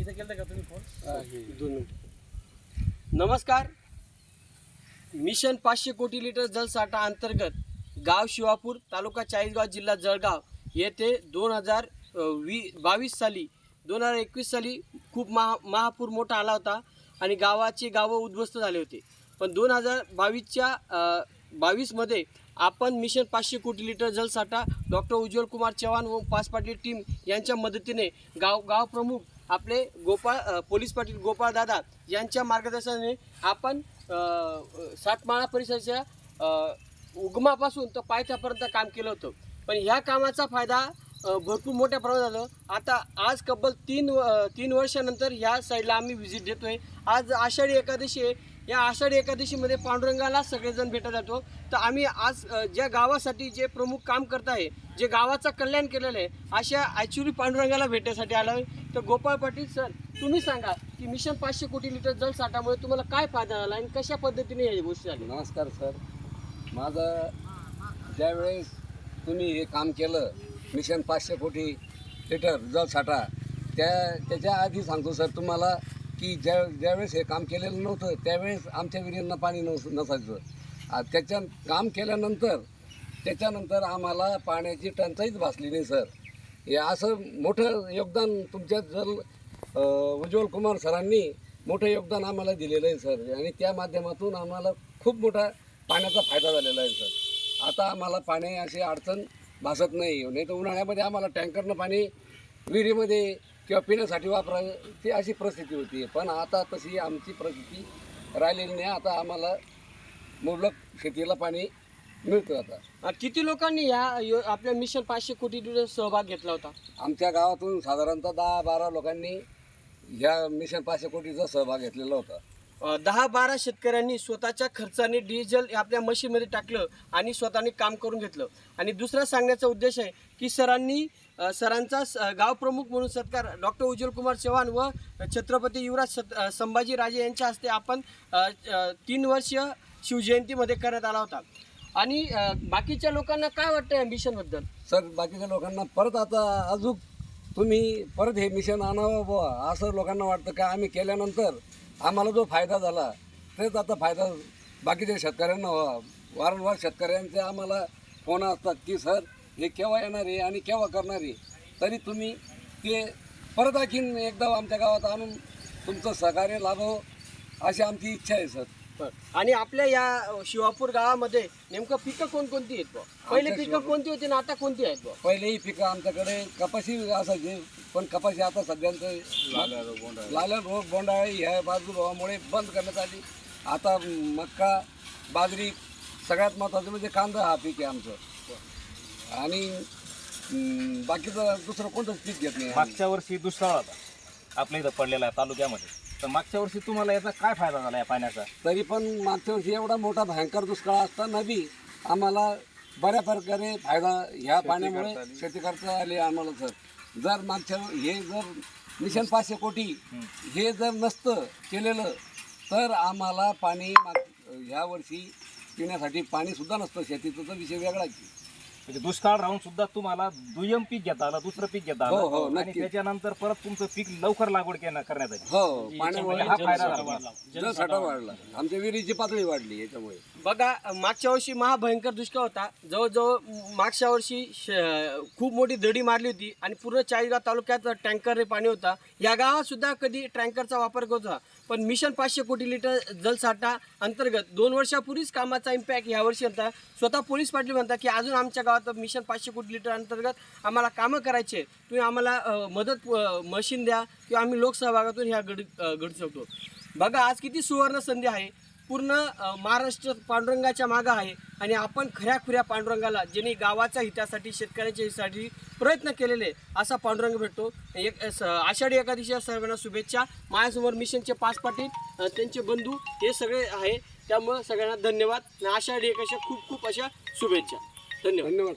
इथे केलं का तुम्ही फोन? 2 मिनिट. नमस्कार. मिशन 500 कोटी लिटर जलसाठा अंतर्गत गाव शिवापूर, तालुका चाळीसगाव, जिल्हा जळगाव येथे 2022 साली 2021 साली खूप महापूर मोठा आला होता आणि गावं उद्ध्वस्त झाले होते. पण 2022मध्ये आपण मिशन 500 कोटी लिटर जलसाठा डॉक्टर उज्ज्वल कुमार चव्हाण व 5 पाटील टीम यांच्या मदतीने गाव प्रमुख आपले पोलीस पाटील गोपाळ दादा यांच्या मार्गदर्शनाने आपण सातमाळा परिसराच्या उगमापासून तर पायथ्यापर्यंत काम केलं होतं. पण ह्या कामाचा फायदा भरपूर मोठ्या प्रमाणात झालं. आता आज तब्बल 3 वर्षानंतर ह्या साईडला आम्ही व्हिजिट देतोय. आज आषाढी एकादशी आहे. या आषाढी एकादशीमध्ये पांडुरंगाला सगळेजण भेटत जातो. तर आम्ही आज ज्या गावासाठी जे प्रमुख काम करत आहे, जे गावाचं कल्याण केलेलं आहे, अशा ॲक्च्युली पांडुरंगाला भेटण्यासाठी आलो आहे. तर गोपाळ पाटील सर, तुम्ही सांगा की मिशन 500 कोटी लिटर जलसाठामुळे तुम्हाला काय फायदा झाला आणि कशा पद्धतीने या गोष्टी झाल्या? नमस्कार सर. माझं ज्यावेळेस तुम्ही हे काम केलं मिशन 500 कोटी लिटर जलसाठा, त्याच्या आधी सांगतो सर तुम्हाला की ज्यावेळेस हे काम केलेलं नव्हतं त्यावेळेस आमच्या विहिरींना पाणी नसायचं. काम त्याच्यानंतर आम्हाला पाण्याची टंचाईच भासली नाही सर. हे असं मोठं योगदान तुमच्या उज्ज्वल कुमार सरांनी मोठं योगदान आम्हाला दिलेलं आहे सर. आणि त्या माध्यमातून आम्हाला खूप मोठा पाण्याचा फायदा झालेला आहे सर. आता आम्हाला पाणी अशी अडचण भासत नाही तर उन्हाळ्यामध्ये आम्हाला टँकरनं पाणी विहिरीमध्ये किंवा पिण्यासाठी वापरायची अशी परिस्थिती होती. पण आता तशी आमची परिस्थिती राहिलेली नाही. आता आम्हाला मुबलक शेतीला पाणी मिळतं. आता किती लोकांनी आपल्या मिशन 500 कोटी लिटर सहभाग घेतला होता? आमच्या गावातून साधारणतः 10-12 लोकांनी ह्या मिशन 500 कोटीचा सहभाग घेतलेला होता. 10-12 शेतकऱ्यांनी स्वतःच्या खर्चाने डिझेल आपल्या मशीनमध्ये टाकलं आणि स्वतःने काम करून घेतलं. आणि दुसरा सांगण्याचा उद्देश आहे की सरांचा गाव प्रमुख म्हणून सत्कार डॉक्टर उज्ज्वल कुमार चव्हाण व छत्रपती युवराज संभाजी राजे यांच्या हस्ते आपण 3 वर्षीय शिवजयंतीमध्ये करण्यात आला होता. आणि बाकीच्या लोकांना काय वाटतं या मिशनबद्दल? सर, बाकीच्या लोकांना परत आता अजून तुम्ही परत हे मिशन आणावं बुवा असं लोकांना वाटतं का आम्ही केल्यानंतर आम्हाला जो फायदा झाला तेच आता फायदा बाकीच्या शेतकऱ्यांना व्हावा. वारंवार शेतकऱ्यांचे आम्हाला फोन असतात की सर हे केव्हा येणार आहे आणि केव्हा करणार आहे. तरी तुम्ही ते परत आणखीन एकदा आमच्या गावात आणून तुमचं सहकार्य लाभावं अशी आमची इच्छा आहे सर. आणि आपल्या या शिवापूर गावामध्ये नेमकं पिकं कोणकोणती आहेत? पहिले पिकं कोणती होती आणि आता कोणती आहेत? पहिलेही पिकं आमच्याकडे कपाशी असायची, पण कपाशी आता सध्यांचं लाल्या रोग बोंडाळी ह्या प्रादुर्भावामुळे बंद करण्यात आली. आता मक्का, बाजरी, सगळ्यात महत्त्वाचं म्हणजे कांदा हा पीक आहे आमचं. आणि बाकीचं दुसरं कोणतंच पीक घेत नाही. मागच्या वर्षी दुष्काळ होता आपल्या इथं पडलेला आहे तालुक्यामध्ये. तर मागच्या वर्षी तुम्हाला याचा काय फायदा झाला या पाण्याचा? तरी पण मागच्या वर्षी एवढा मोठा भयंकर दुष्काळ असताना बी आम्हाला बऱ्या प्रकारे फायदा ह्या पाण्यामुळे शेती करता आली आम्हाला सर. जर मिशन 500 कोटी हे जर नसतं केलेलं तर आम्हाला पाणी ह्या वर्षी पिण्यासाठी पाणीसुद्धा नसतं. शेतीचा तर विषय वेगळाच. म्हणजे दुष्काळ राहून सुद्धा तुम्हाला दुय्यम पीक घेता आलं, दुसरं पीक घेता आलं आणि त्याच्यानंतर परत तुमचं पीक लवकर लागवड करण्यात आली. हो, पाण्यामुळे हा फायदा झाला. जलसाठा वाढला, आमच्या विहिरीची पातळी वाढली याच्यामुळे. बघा, मागच्या वर्षी महाभयंकर दुष्काळ होता. जवळजवळ मागच्या वर्षी खूप मोठी दडी मारली होती आणि पूर्ण चाळीसगाव तालुक्यात टँकरने पाणी होता. या गावात सुद्धा कधी टँकरचा वापर करत होता. पण मिशन 500 कोटी लिटर जलसाठा अंतर्गत 2 वर्षापूर्वीच कामाचा इम्पॅक्ट यावर्षी होता. स्वतः पोलीस पाटील म्हणतात की अजून आमच्या गावात मिशन 500 कोटी लिटर अंतर्गत आम्हाला कामं करायचे, तुम्ही आम्हाला मदत मशीन द्या किंवा आम्ही लोकसहभागातून ह्या घडू शकतो. बघा, आज किती सुवर्ण संधी आहे. पूर्ण महाराष्ट्र पांडुरंगाच्या मागं आहे आणि आपण खऱ्या पांडुरंगाला, ज्यांनी गावाच्या हितासाठी शेतकऱ्याच्या हितासाठी प्रयत्न केलेले असा पांडुरंग भेटतो. आषाढी एकादशीच्या सर्वांना शुभेच्छा. माझ्यासमोर मिशनचे 5 पाटील, त्यांचे बंधू हे सगळे आहे. त्यामुळे सगळ्यांना धन्यवाद. आषाढी एकादशीच्या खूप अशा शुभेच्छा. धन्यवाद.